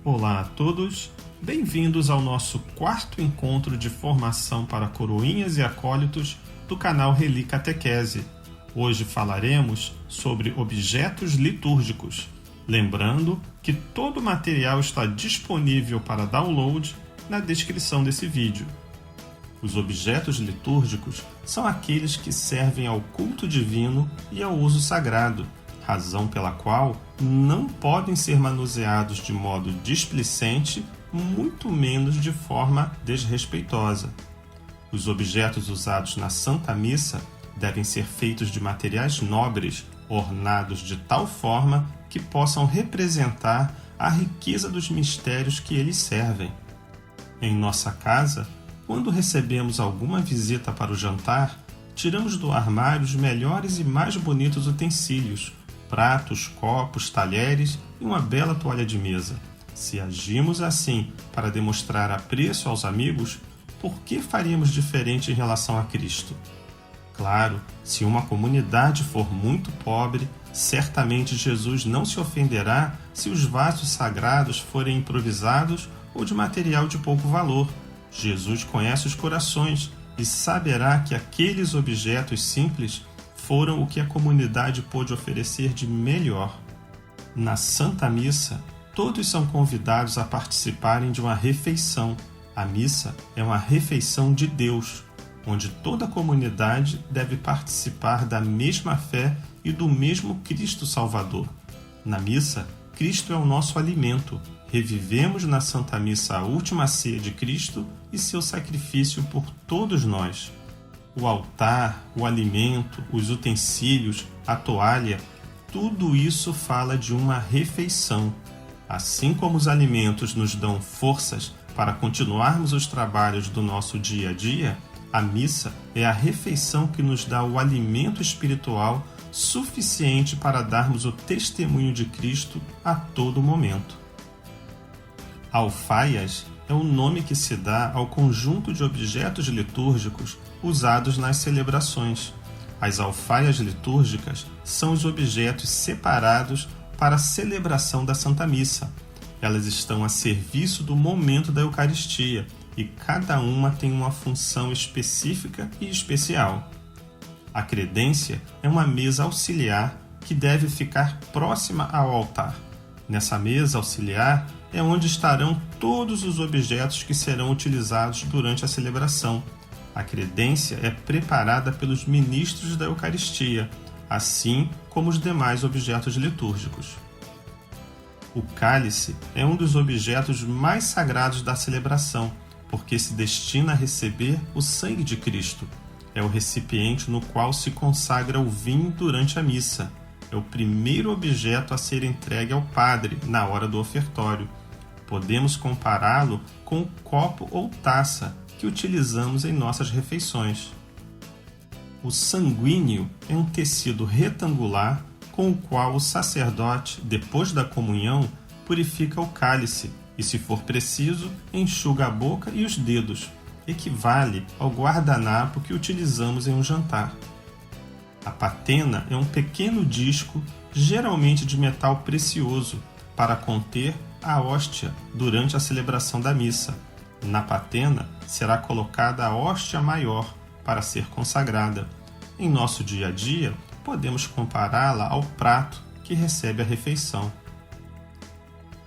Olá a todos, bem-vindos ao nosso quarto encontro de formação para coroinhas e acólitos do canal Reli Catequese. Hoje falaremos sobre objetos litúrgicos, lembrando que todo o material está disponível para download na descrição desse vídeo. Os objetos litúrgicos são aqueles que servem ao culto divino e ao uso sagrado, razão pela qual não podem ser manuseados de modo displicente, muito menos de forma desrespeitosa. Os objetos usados na Santa Missa devem ser feitos de materiais nobres, ornados de tal forma que possam representar a riqueza dos mistérios que eles servem. Em nossa casa, quando recebemos alguma visita para o jantar, tiramos do armário os melhores e mais bonitos utensílios, pratos, copos, talheres e uma bela toalha de mesa. Se agimos assim para demonstrar apreço aos amigos, por que faríamos diferente em relação a Cristo? Claro, se uma comunidade for muito pobre, certamente Jesus não se ofenderá se os vasos sagrados forem improvisados ou de material de pouco valor. Jesus conhece os corações e saberá que aqueles objetos simples foram o que a comunidade pôde oferecer de melhor. Na Santa Missa, todos são convidados a participarem de uma refeição. A missa é uma refeição de Deus, onde toda a comunidade deve participar da mesma fé e do mesmo Cristo Salvador. Na missa, Cristo é o nosso alimento. Revivemos na Santa Missa a última ceia de Cristo e seu sacrifício por todos nós. O altar, o alimento, os utensílios, a toalha, tudo isso fala de uma refeição. Assim como os alimentos nos dão forças para continuarmos os trabalhos do nosso dia a dia, a missa é a refeição que nos dá o alimento espiritual suficiente para darmos o testemunho de Cristo a todo momento. Alfaias é o nome que se dá ao conjunto de objetos litúrgicos usados nas celebrações. As alfaias litúrgicas são os objetos separados para a celebração da Santa Missa. Elas estão a serviço do momento da Eucaristia e cada uma tem uma função específica e especial. A credência é uma mesa auxiliar que deve ficar próxima ao altar. Nessa mesa auxiliar é onde estarão todos os objetos que serão utilizados durante a celebração. A credência é preparada pelos ministros da Eucaristia, assim como os demais objetos litúrgicos. O cálice é um dos objetos mais sagrados da celebração, porque se destina a receber o sangue de Cristo. É o recipiente no qual se consagra o vinho durante a missa. É o primeiro objeto a ser entregue ao padre na hora do ofertório. Podemos compará-lo com o copo ou taça que utilizamos em nossas refeições. O sanguíneo é um tecido retangular com o qual o sacerdote, depois da comunhão, purifica o cálice e, se for preciso, enxuga a boca e os dedos. Equivale ao guardanapo que utilizamos em um jantar. A patena é um pequeno disco, geralmente de metal precioso, para conter a hóstia durante a celebração da missa. Na patena será colocada a hóstia maior para ser consagrada. Em nosso dia a dia, podemos compará-la ao prato que recebe a refeição.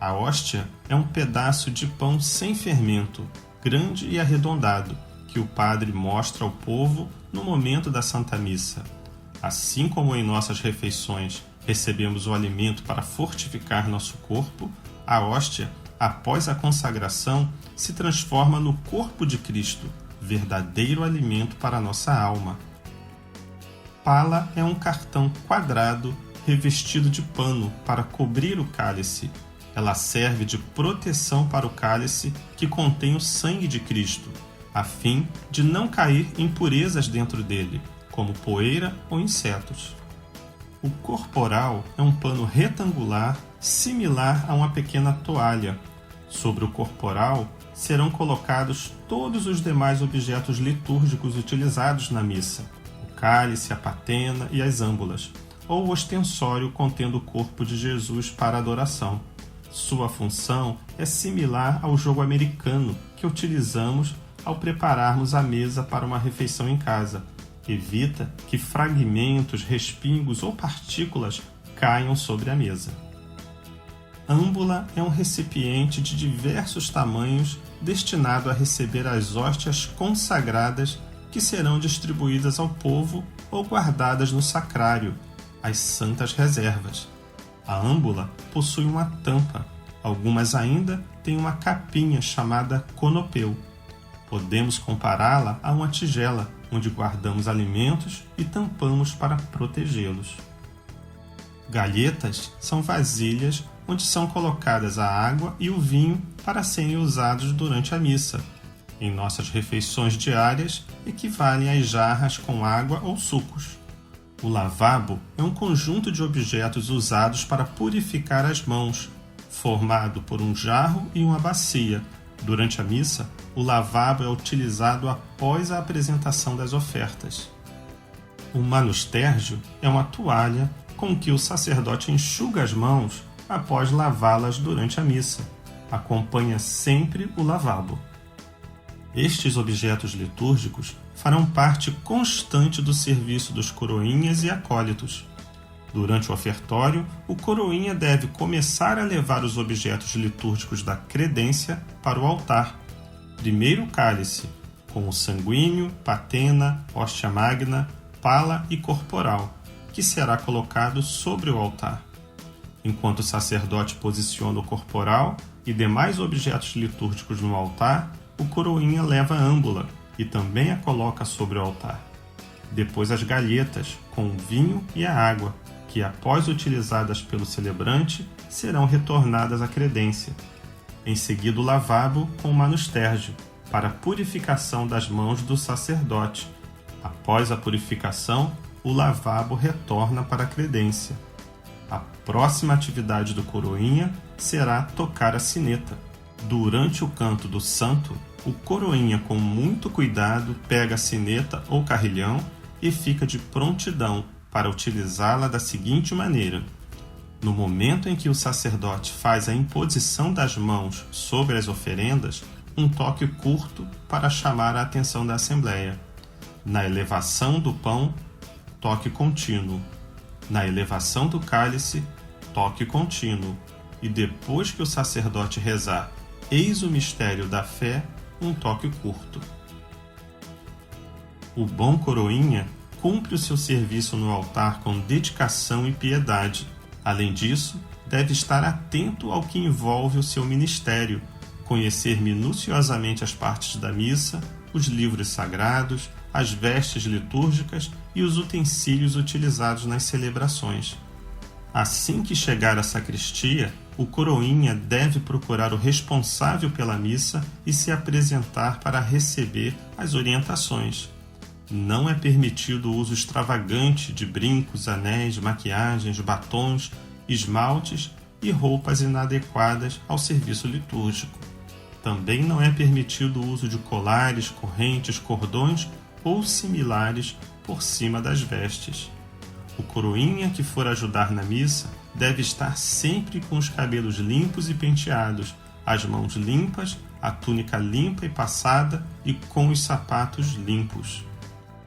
A hóstia é um pedaço de pão sem fermento, grande e arredondado, que o padre mostra ao povo no momento da Santa Missa. Assim como em nossas refeições recebemos o alimento para fortificar nosso corpo, a hóstia, após a consagração, se transforma no corpo de Cristo, verdadeiro alimento para a nossa alma. Pala é um cartão quadrado revestido de pano para cobrir o cálice. Ela serve de proteção para o cálice que contém o sangue de Cristo, a fim de não cair impurezas dentro dele, como poeira ou insetos. O corporal é um pano retangular similar a uma pequena toalha. Sobre o corporal serão colocados todos os demais objetos litúrgicos utilizados na missa: o cálice, a patena e as âmbulas, ou o ostensório contendo o corpo de Jesus para adoração. Sua função é similar ao jogo americano que utilizamos ao prepararmos a mesa para uma refeição em casa. Evita que fragmentos, respingos ou partículas caiam sobre a mesa. Âmbula é um recipiente de diversos tamanhos destinado a receber as hóstias consagradas que serão distribuídas ao povo ou guardadas no sacrário, as santas reservas. A âmbula possui uma tampa, algumas ainda têm uma capinha chamada conopeu. Podemos compará-la a uma tigela, onde guardamos alimentos e tampamos para protegê-los. Galhetas são vasilhas onde são colocadas a água e o vinho para serem usados durante a missa. Em nossas refeições diárias, equivalem às jarras com água ou sucos. O lavabo é um conjunto de objetos usados para purificar as mãos, formado por um jarro e uma bacia. Durante a missa, o lavabo é utilizado após a apresentação das ofertas. O manustérgio é uma toalha com que o sacerdote enxuga as mãos após lavá-las durante a missa. Acompanha sempre o lavabo. Estes objetos litúrgicos farão parte constante do serviço dos coroinhas e acólitos. Durante o ofertório, o coroinha deve começar a levar os objetos litúrgicos da credência para o altar. Primeiro o cálice, com o sanguíneo, patena, hóstia magna, pala e corporal, que será colocado sobre o altar. Enquanto o sacerdote posiciona o corporal e demais objetos litúrgicos no altar, o coroinha leva a âmbula e também a coloca sobre o altar. Depois as galhetas, com o vinho e a água, que após utilizadas pelo celebrante, serão retornadas à credência. Em seguida o lavabo com o manustérgio, para a purificação das mãos do sacerdote. Após a purificação, o lavabo retorna para a credência. A próxima atividade do coroinha será tocar a sineta. Durante o canto do santo, o coroinha, com muito cuidado, pega a sineta ou carrilhão e fica de prontidão para utilizá-la da seguinte maneira: no momento em que o sacerdote faz a imposição das mãos sobre as oferendas, um toque curto para chamar a atenção da assembleia. Na elevação do pão, toque contínuo. Na elevação do cálice, toque contínuo. E depois que o sacerdote rezar "Eis o mistério da fé", um toque curto. O bom coroinha cumpre o seu serviço no altar com dedicação e piedade. Além disso, deve estar atento ao que envolve o seu ministério, conhecer minuciosamente as partes da missa, os livros sagrados, as vestes litúrgicas e os utensílios utilizados nas celebrações. Assim que chegar à sacristia, o coroinha deve procurar o responsável pela missa e se apresentar para receber as orientações. Não é permitido o uso extravagante de brincos, anéis, maquiagens, batons, esmaltes e roupas inadequadas ao serviço litúrgico. Também não é permitido o uso de colares, correntes, cordões ou similares por cima das vestes. O coroinha que for ajudar na missa deve estar sempre com os cabelos limpos e penteados, as mãos limpas, a túnica limpa e passada e com os sapatos limpos.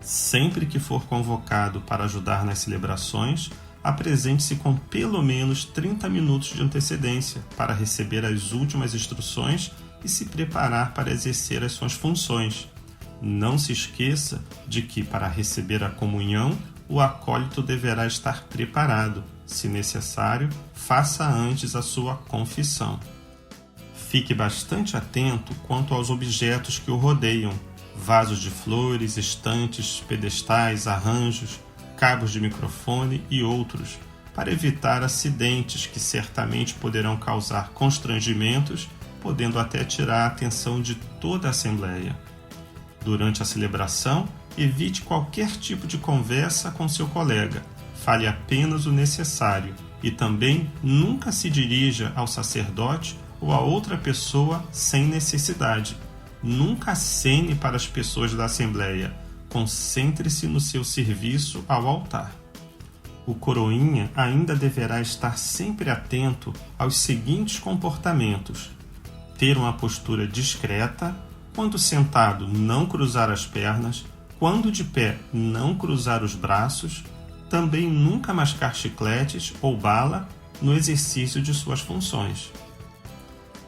Sempre que for convocado para ajudar nas celebrações, apresente-se com pelo menos 30 minutos de antecedência para receber as últimas instruções e se preparar para exercer as suas funções. Não se esqueça de que, para receber a comunhão, o acólito deverá estar preparado. Se necessário, faça antes a sua confissão. Fique bastante atento quanto aos objetos que o rodeiam: vasos de flores, estantes, pedestais, arranjos, cabos de microfone e outros, para evitar acidentes que certamente poderão causar constrangimentos, podendo até tirar a atenção de toda a assembleia. Durante a celebração, evite qualquer tipo de conversa com seu colega. Fale apenas o necessário e também nunca se dirija ao sacerdote ou a outra pessoa sem necessidade. Nunca acene para as pessoas da assembleia. Concentre-se no seu serviço ao altar. O coroinha ainda deverá estar sempre atento aos seguintes comportamentos: ter uma postura discreta, quando sentado não cruzar as pernas, quando de pé não cruzar os braços, também nunca mascar chicletes ou bala no exercício de suas funções.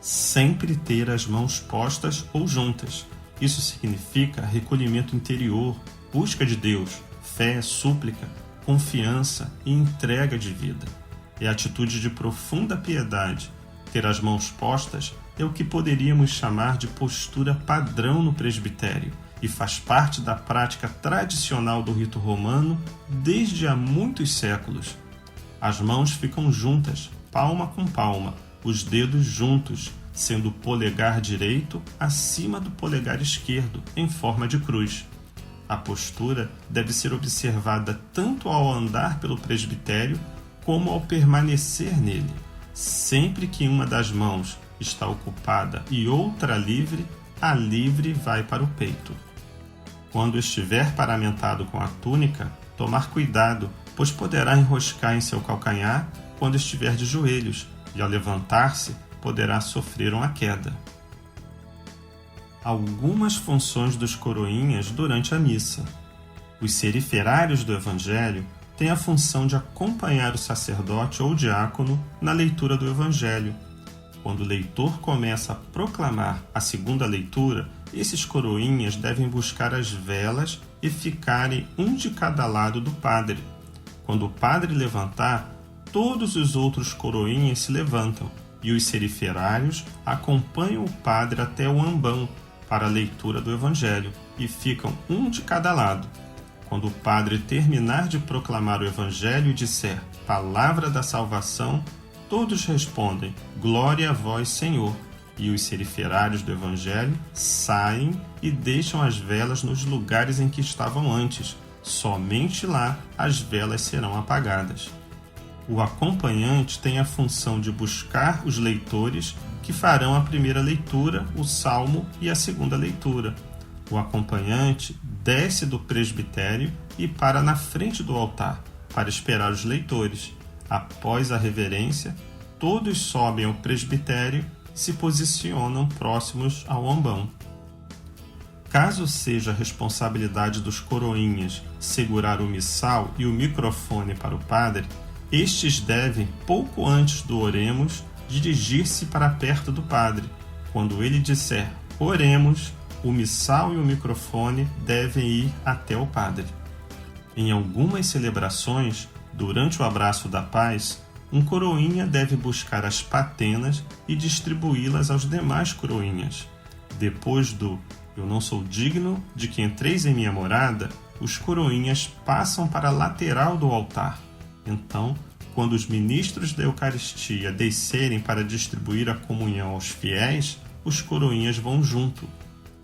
Sempre ter as mãos postas ou juntas. Isso significa recolhimento interior, busca de Deus, fé, súplica, confiança e entrega de vida. É atitude de profunda piedade. Ter as mãos postas é o que poderíamos chamar de postura padrão no presbitério e faz parte da prática tradicional do rito romano desde há muitos séculos. As mãos ficam juntas, palma com palma, os dedos juntos, sendo o polegar direito acima do polegar esquerdo, em forma de cruz. A postura deve ser observada tanto ao andar pelo presbitério como ao permanecer nele. Sempre que uma das mãos está ocupada e outra livre, a livre vai para o peito. Quando estiver paramentado com a túnica, tomar cuidado, pois poderá enroscar em seu calcanhar quando estiver de joelhos, e ao levantar-se, poderá sofrer uma queda. Algumas funções dos coroinhas durante a missa. Os seriferários do Evangelho têm a função de acompanhar o sacerdote ou diácono na leitura do Evangelho. Quando o leitor começa a proclamar a segunda leitura, esses coroinhas devem buscar as velas e ficarem um de cada lado do padre. Quando o padre levantar, todos os outros coroinhas se levantam e os seriferários acompanham o padre até o ambão para a leitura do Evangelho e ficam um de cada lado. Quando o padre terminar de proclamar o Evangelho e disser Palavra da Salvação, todos respondem Glória a vós, Senhor, e os seriferários do Evangelho saem e deixam as velas nos lugares em que estavam antes. Somente lá as velas serão apagadas. O acompanhante tem a função de buscar os leitores que farão a primeira leitura, o salmo e a segunda leitura. O acompanhante desce do presbitério e para na frente do altar, para esperar os leitores. Após a reverência, todos sobem ao presbitério e se posicionam próximos ao ambão. Caso seja a responsabilidade dos coroinhas segurar o missal e o microfone para o padre, estes devem, pouco antes do oremos, dirigir-se para perto do padre. Quando ele disser oremos, o missal e o microfone devem ir até o padre. Em algumas celebrações, durante o abraço da paz, um coroinha deve buscar as patenas e distribuí-las aos demais coroinhas. Depois do Eu não sou digno de que entreis em minha morada, os coroinhas passam para a lateral do altar. Então, quando os ministros da Eucaristia descerem para distribuir a comunhão aos fiéis, os coroinhas vão junto.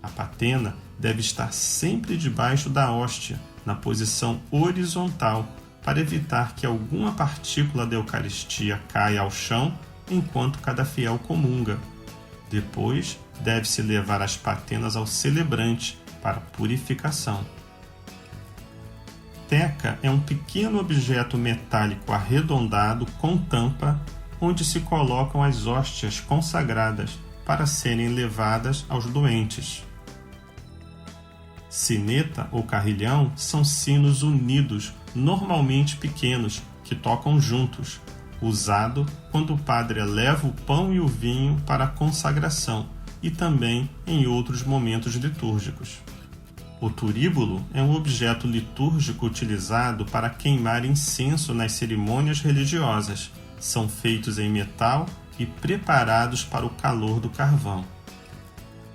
A patena deve estar sempre debaixo da hóstia, na posição horizontal, para evitar que alguma partícula da Eucaristia caia ao chão enquanto cada fiel comunga. Depois, deve-se levar as patenas ao celebrante para purificação. Teca é um pequeno objeto metálico arredondado com tampa onde se colocam as hóstias consagradas para serem levadas aos doentes. Sineta ou carrilhão são sinos unidos, normalmente pequenos, que tocam juntos, usado quando o padre eleva o pão e o vinho para a consagração e também em outros momentos litúrgicos. O turíbulo é um objeto litúrgico utilizado para queimar incenso nas cerimônias religiosas. São feitos em metal e preparados para o calor do carvão.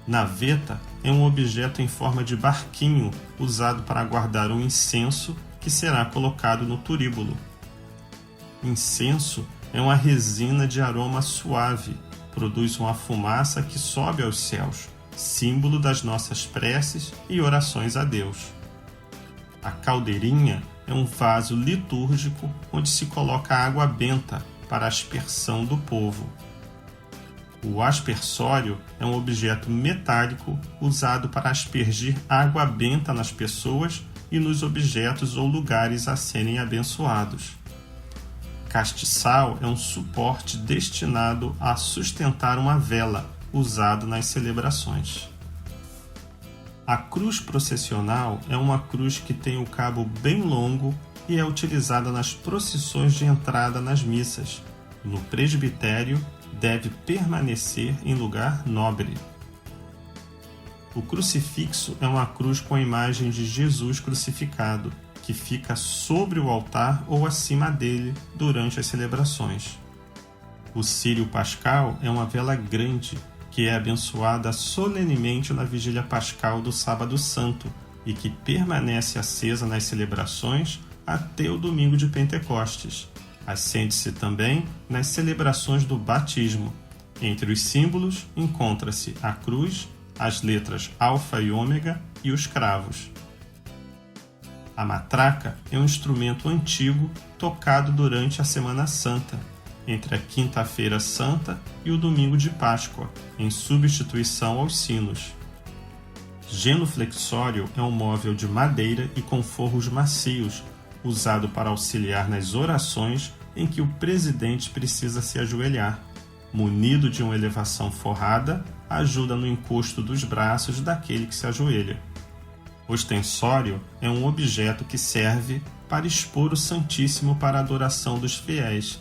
Naveta é um objeto em forma de barquinho usado para guardar um incenso que será colocado no turíbulo. Incenso é uma resina de aroma suave, produz uma fumaça que sobe aos céus, símbolo das nossas preces e orações a Deus. A caldeirinha é um vaso litúrgico onde se coloca água benta para a aspersão do povo. O aspersório é um objeto metálico usado para aspergir água benta nas pessoas e nos objetos ou lugares a serem abençoados. Castiçal é um suporte destinado a sustentar uma vela, usado nas celebrações. A cruz processional é uma cruz que tem o cabo bem longo e é utilizada nas procissões de entrada nas missas. No presbitério, deve permanecer em lugar nobre. O crucifixo é uma cruz com a imagem de Jesus crucificado, que fica sobre o altar ou acima dele durante as celebrações. O círio pascal é uma vela grande, que é abençoada solenemente na vigília pascal do Sábado Santo e que permanece acesa nas celebrações até o domingo de Pentecostes. Acende-se também nas celebrações do batismo. Entre os símbolos encontra-se a cruz, as letras alfa e ômega e os cravos. A matraca é um instrumento antigo tocado durante a Semana Santa, entre a Quinta-feira Santa e o Domingo de Páscoa, em substituição aos sinos. Genuflexório é um móvel de madeira e com forros macios, usado para auxiliar nas orações em que o presidente precisa se ajoelhar. Munido de uma elevação forrada, ajuda no encosto dos braços daquele que se ajoelha. Ostensório é um objeto que serve para expor o Santíssimo para a adoração dos fiéis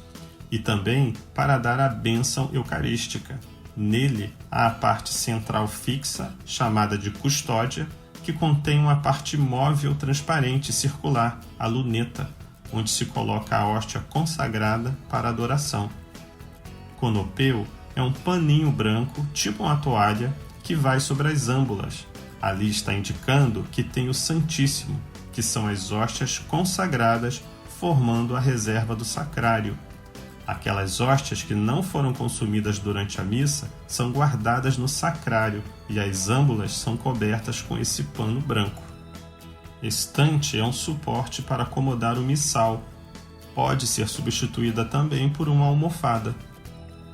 e também para dar a bênção eucarística. Nele há a parte central fixa, chamada de custódia, que contém uma parte móvel transparente circular, a luneta, onde se coloca a hóstia consagrada para adoração. Conopeu é um paninho branco, tipo uma toalha, que vai sobre as âmbulas. Ali está indicando que tem o Santíssimo, que são as hóstias consagradas, formando a reserva do sacrário. Aquelas hóstias que não foram consumidas durante a missa são guardadas no sacrário e as âmbulas são cobertas com esse pano branco. Estante é um suporte para acomodar o missal. Pode ser substituída também por uma almofada.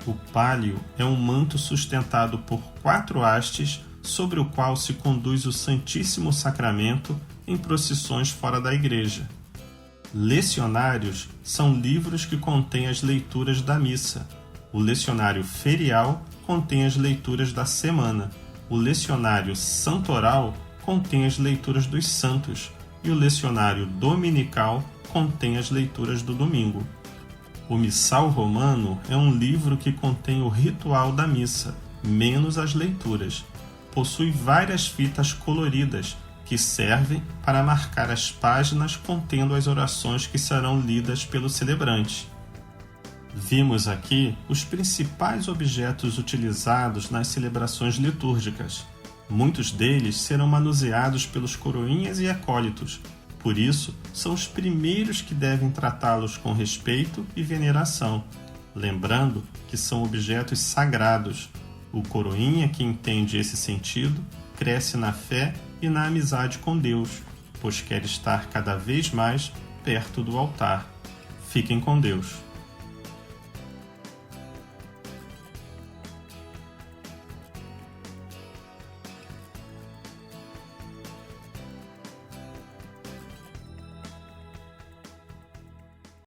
O pálio é um manto sustentado por 4 hastes sobre o qual se conduz o Santíssimo Sacramento em procissões fora da igreja. Lecionários são livros que contêm as leituras da missa. O lecionário ferial contém as leituras da semana. O lecionário santoral contém as leituras dos santos. E o lecionário dominical contém as leituras do domingo. O Missal Romano é um livro que contém o ritual da missa, menos as leituras. Possui várias fitas coloridas, que servem para marcar as páginas contendo as orações que serão lidas pelo celebrante. Vimos aqui os principais objetos utilizados nas celebrações litúrgicas. Muitos deles serão manuseados pelos coroinhas e acólitos, por isso são os primeiros que devem tratá-los com respeito e veneração, lembrando que são objetos sagrados. O coroinha que entende esse sentido cresce na fé e na amizade com Deus, pois quer estar cada vez mais perto do altar. Fiquem com Deus.